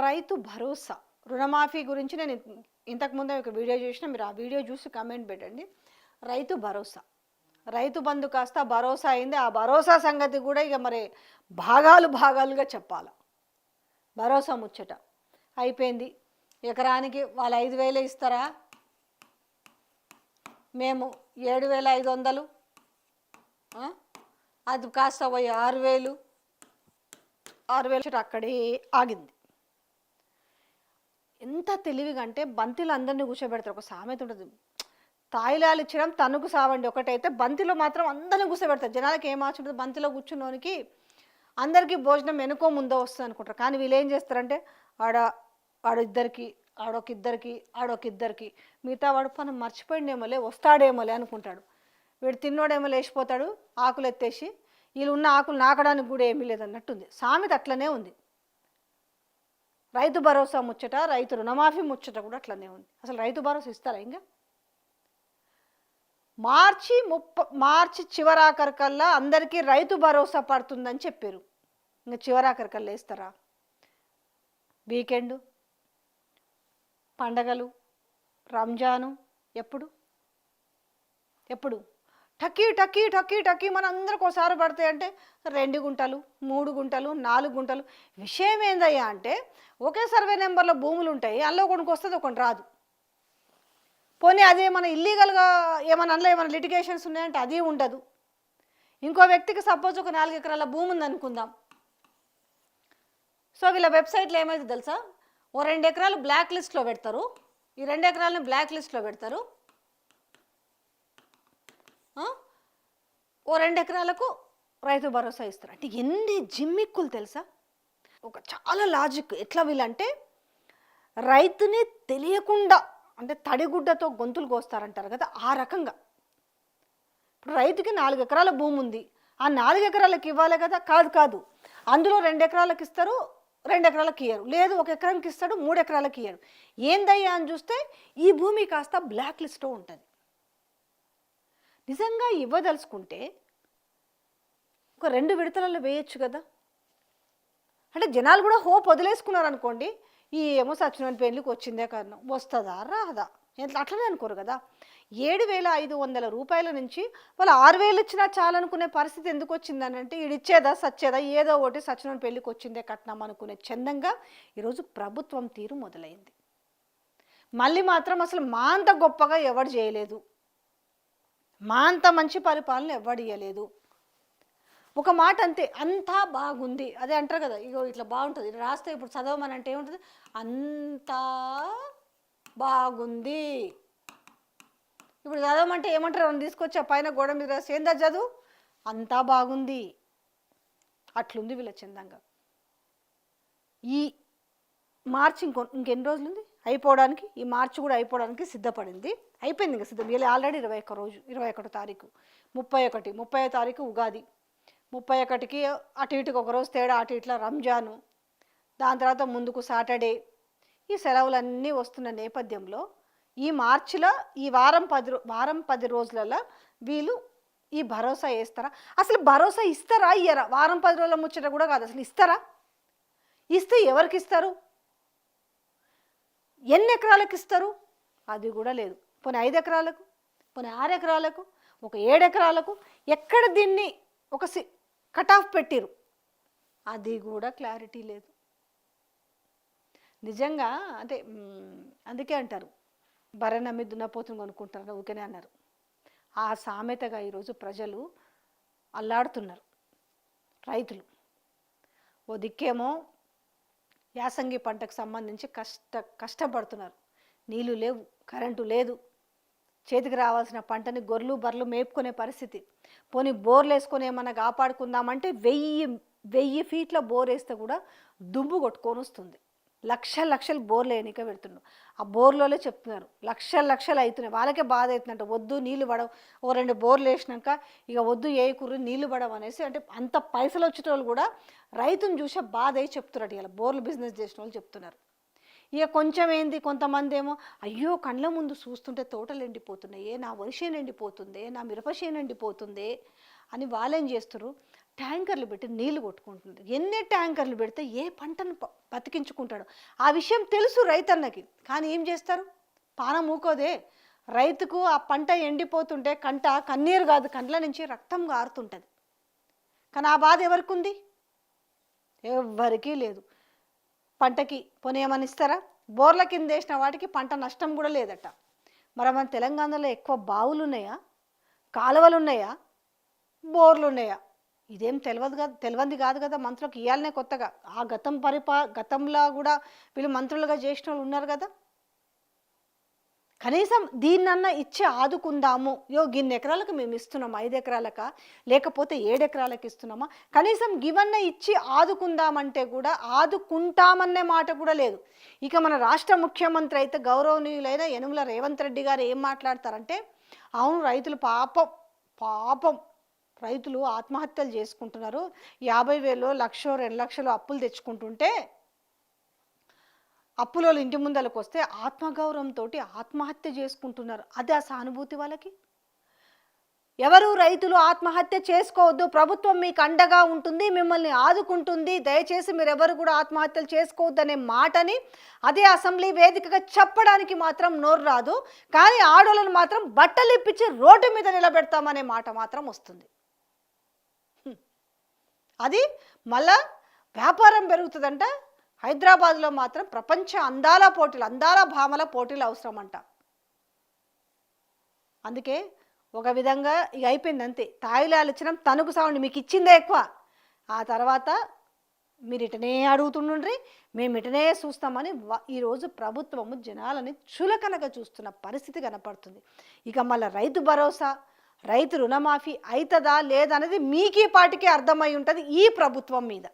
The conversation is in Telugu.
రైతు భరోసా రుణమాఫీ గురించి నేను ఇంతకుముందే ఒక వీడియో చేసిన, మీరు ఆ వీడియో చూసి కామెంట్ పెట్టండి. రైతు భరోసా, రైతు బంధు కాస్త భరోసా అయింది. ఆ భరోసా సంగతి కూడా ఇక మరి భాగాలుగా చెప్పాలి. భరోసా ముచ్చట అయిపోయింది. ఎకరానికి వాళ్ళు 5,000 ఇస్తారా, మేము 7,500, అది కాస్త పోయి 6,000 అక్కడే ఆగింది. ఎంత తెలివిగా అంటే బంతిలో అందరినీ కూర్చోబెడతారు. ఒక సామెత ఉంటుంది, తాయిలాలు ఇచ్చడం తనుకు సావండి ఒకటైతే, బంతిలో మాత్రం అందరినీ కూర్చోబెడతారు. జనాలకి ఏం ఆశ ఉంటుంది, బంతిలో కూర్చున్నోనికి అందరికీ భోజనం వెనుకో ముందో వస్తుంది అనుకుంటారు. కానీ వీళ్ళు ఏం చేస్తారంటే ఆడొకిద్దరికి మిగతా వాడు పని మర్చిపోయిండేమోలే, వస్తాడేమోలే అనుకుంటాడు. వీడు తిన్నోడేమో లేచిపోతాడు ఆకులు ఎత్తేసి, వీళ్ళు ఉన్న ఆకులు నాకడానికి కూడా ఏమీ లేదన్నట్టుంది. సామెత అట్లనే ఉంది. రైతు భరోసా ముచ్చట, రైతు రుణమాఫీ ముచ్చట కూడా అట్లనే ఉంది. అసలు రైతు భరోసా ఇస్తారా? ఇంకా మార్చి చివరాఖరికల్లా అందరికీ రైతు భరోసా పడుతుందని చెప్పారు. ఇంకా చివరాఖరికల్లా ఇస్తారా? వీకెండ్, పండగలు, రంజాను, ఎప్పుడు టక్కీ మన అందరికి ఒకసారి పడతాయి అంటే 2 గుంటలు, 3 గుంటలు, 4 గుంటలు. విషయం ఏందయ్యా అంటే ఒకే సర్వే నెంబర్లో భూములు ఉంటాయి, అందులో ఒకరికి వస్తుంది ఒకటి రాదు. పోనీ అదేమన్నా ఇల్లీగల్గా అందులో ఏమైనా లిటిగేషన్స్ ఉన్నాయంటే అది ఉండదు. ఇంకో వ్యక్తికి సపోజ్ ఒక 4 ఎకరాల భూమి ఉంది అనుకుందాం. సో వీళ్ళ వెబ్సైట్లో ఏమైతే తెలుసా, ఓ 2 ఎకరాలు బ్లాక్ లిస్ట్లో పెడతారు, ఈ 2 ఎకరాలని బ్లాక్ లిస్ట్లో పెడతారు, ఓ 2 ఎకరాలకు రైతు భరోసా ఇస్తారు. అంటే ఎన్ని జిమ్మిక్కులు తెలుసా. ఒక చాలా లాజిక్. ఎట్లా వీళ్ళంటే రైతుని తెలియకుండా అంటే తడిగుడ్డతో గొంతులు కోస్తారంటారు కదా, ఆ రకంగా. ఇప్పుడు రైతుకి 4 ఎకరాల భూమి ఉంది, ఆ 4 ఎకరాలకు ఇవ్వాలి కదా, కాదు అందులో 2 ఎకరాలకు ఇస్తారు, 2 ఎకరాలకు ఇయ్యరు, లేదు 1 ఎకరానికి ఇస్తాడు, 3 ఎకరాలకు ఇయ్యరు. ఏందయ్యా అని చూస్తే ఈ భూమి కాస్త బ్లాక్ లిస్ట్లో ఉంటుంది. నిజంగా ఇవ్వదలుచుకుంటే ఒక 2 విడతలలో వేయచ్చు కదా. అంటే జనాలు కూడా హోప్ వదిలేసుకున్నారు అనుకోండి, ఈ ఏమో సత్యనారాయణ పెళ్లికి వచ్చిందే కారణం, వస్తుందా రాదా అట్లనే అనుకోరు కదా. 7,500 రూపాయల నుంచి వాళ్ళు 6,000 ఇచ్చినా చాలనుకునే పరిస్థితి ఎందుకు వచ్చిందని అంటే, ఇడిచ్చేదా సచ్చేదా ఏదో ఒకటి సత్యనారాయణ పెళ్లికి వచ్చిందే కట్నం అనుకునే చందంగా ఈరోజు ప్రభుత్వం తీరు మొదలైంది. మళ్ళీ మాత్రం అసలు మా అంత గొప్పగా ఎవరు చేయలేదు, మా అంత మంచి పరిపాలన ఎవరు ఇవ్వలేదు. ఒక మాట అంతే, అంతా బాగుంది అదే అంటారు కదా. ఇగో ఇట్లా బాగుంటుంది, ఇట్లా రాస్తే ఇప్పుడు చదవమని అంటే ఏముంటుంది, అంతా బాగుంది. ఇప్పుడు చదవమంటే ఏమంటారు, తీసుకొచ్చి ఆ పైన గోడ మీద రాసి ఏందా చదువు, అంతా బాగుంది. అట్లుంది వీళ్ళ చందంగా. ఈ మార్చి ఇంకెన్ని రోజులు ఉంది అయిపోవడానికి, ఈ మార్చి కూడా అయిపోవడానికి సిద్ధపడింది, అయిపోయింది ఇంకా సిద్ధం. వీళ్ళు ఆల్రెడీ 21 తారీఖు, 30వ తారీఖు ఉగాది, 31కి అటు ఇటుకు ఒకరోజు తేడా, అటు ఇట్లా రంజాను, దాని తర్వాత ముందుకు సాటర్డే. ఈ సెలవులన్నీ వస్తున్న నేపథ్యంలో ఈ మార్చిలో ఈ వారం 10 రోజులలో వీళ్ళు ఈ భరోసా వేస్తారా? అసలు భరోసా ఇస్తారా ఇయ్యరా? వారం 10 రోజుల ముచ్చట కూడా కాదు, అసలు ఇస్తారా? ఇస్తే ఎవరికి ఇస్తారు, ఎన్ని ఎకరాలకు ఇస్తారు, అది కూడా లేదు. పోనీ 5 ఎకరాలకు, పోనీ 6 ఎకరాలకు, ఒక 7 ఎకరాలకు, ఎక్కడ దీన్ని ఒక కట్ ఆఫ్ పెట్టిరు, అది కూడా క్లారిటీ లేదు. నిజంగా అంటే అందుకే అంటారు, బర్రె నమ్మి దున్నపోతుని కొనుక్కుంటారు ఊరికనే అన్నారు. ఆ సామెతగా ఈరోజు ప్రజలు అల్లాడుతున్నారు. రైతులు ఓ దిక్కేమో యాసంగి పంటకు సంబంధించి కష్టపడుతున్నారు, నీళ్లు లేవు, కరెంటు లేదు, చేతికి రావాల్సిన పంటని గొర్రెలు బర్రెలు మేపుకునే పరిస్థితి. పోనీ బోర్లు వేసుకొని ఏమన్నా కాపాడుకుందామంటే 1000 ఫీట్ల బోర్ వేస్తే కూడా దుమ్ము కొట్టుకొని వస్తుంది. లక్షలు బోర్లు వేయనిక పెడుతున్నాడు. ఆ బోర్లలో చెప్తున్నారు లక్షలు అవుతున్నాయి. వాళ్ళకే బాధ అవుతుందంట, వద్దు నీళ్ళు పడవు, ఓ 2 బోర్లు వేసినాక ఇక వద్దు ఏ కుర్రు నీళ్లు పడవు అనేసి. అంటే అంత పైసలు వచ్చేటోళ్ళు కూడా రైతుని చూసే బాధ అయి చెప్తున్నారు. ఇలా బోర్లు బిజినెస్ చేసిన వాళ్ళు చెప్తున్నారు. ఇక కొంచెం ఏంది, కొంతమంది ఏమో అయ్యో కళ్ళ ముందు చూస్తుంటే తోటలు ఎండిపోతున్నాయే, నా వరి చేను ఎండిపోతుందే, నా మిరప చేను ఎండిపోతుందే అని వాళ్ళేం చేస్తారు, ట్యాంకర్లు పెట్టి నీళ్లు కొట్టుకుంటున్నారు. ఎన్ని ట్యాంకర్లు పెడితే ఏ పంటను బతికించుకుంటాడు ఆ విషయం తెలుసు రైతన్నకి. కానీ ఏం చేస్తారు, పానం ఊకోదే. రైతుకు ఆ పంట ఎండిపోతుంటే కన్నీరు కాదు, కండ్ల నుంచి రక్తం గారుతుంటుంది. కానీ ఆ బాధ ఎవరికి ఉంది? ఎవ్వరికీ లేదు. పంటకి పోనీ ఏమని ఇస్తారా? బోర్ల కింద వేసిన వాటికి పంట నష్టం కూడా లేదట. మరి మన తెలంగాణలో ఎక్కువ బావులు ఉన్నాయా, కాలువలు ఉన్నాయా, బోర్లు ఉన్నాయా? ఇదేం తెలియంది కాదు కదా మంత్రులకు. ఇవ్వాలనే కొత్తగా ఆ గతంలో కూడా వీళ్ళు మంత్రులుగా చేసిన వాళ్ళు ఉన్నారు కదా. కనీసం దీన్నన్నా ఇచ్చి ఆదుకుందాము. గిన్ని ఎకరాలకు మేము ఇస్తున్నాం, 5 ఎకరాలక లేకపోతే 7 ఎకరాలకు ఇస్తున్నామా, కనీసం గివన్న ఇచ్చి ఆదుకుందామంటే కూడా ఆదుకుంటామనే మాట కూడా లేదు. ఇక మన రాష్ట్ర ముఖ్యమంత్రి అయితే గౌరవనీయులైన యనుమల రేవంత్ రెడ్డి గారు ఏం మాట్లాడతారంటే, అవును రైతులు పాపం రైతులు ఆత్మహత్యలు చేసుకుంటున్నారు, 50,000 1,00,000 2 లక్షలు అప్పులు తెచ్చుకుంటుంటే అప్పులో ఇంటి ముందలకు వస్తే ఆత్మగౌరవంతో ఆత్మహత్య చేసుకుంటున్నారు. అదే ఆ సానుభూతి వాళ్ళకి? ఎవరు రైతులు ఆత్మహత్య చేసుకోవద్దు, ప్రభుత్వం మీకు అండగా ఉంటుంది, మిమ్మల్ని ఆదుకుంటుంది, దయచేసి మీరు ఎవరు కూడా ఆత్మహత్యలు చేసుకోవద్దు అనే మాటని అదే అసెంబ్లీ వేదికగా చెప్పడానికి మాత్రం నోరు రాదు. కానీ ఆడోళ్ళను మాత్రం బట్టలు ఇప్పించి రోడ్డు మీద నిలబెడతామనే మాట మాత్రం వస్తుంది. అది మళ్ళా వ్యాపారం పెరుగుతుందంట. హైదరాబాద్లో మాత్రం ప్రపంచ అందాల భామల పోటీలు అవసరం అంట. అందుకే ఒక విధంగా ఇక అయిపోయింది అంతే. తాయిలాలు ఇచ్చినాం, తణుకు సౌండ్ మీకు ఇచ్చిందే ఎక్కువ. ఆ తర్వాత మీరు ఇటనే అడుగుతుండ్రి, మేము ఇటనే చూస్తామని ఈరోజు ప్రభుత్వము జనాలని చులకనగా చూస్తున్న పరిస్థితి కనపడుతుంది. ఇక మళ్ళీ రైతు భరోసా, రైతు రుణమాఫీ అవుతుందా లేదనేది మీకీ పాటికే అర్థమై ఉంటుంది ఈ ప్రభుత్వం మీద.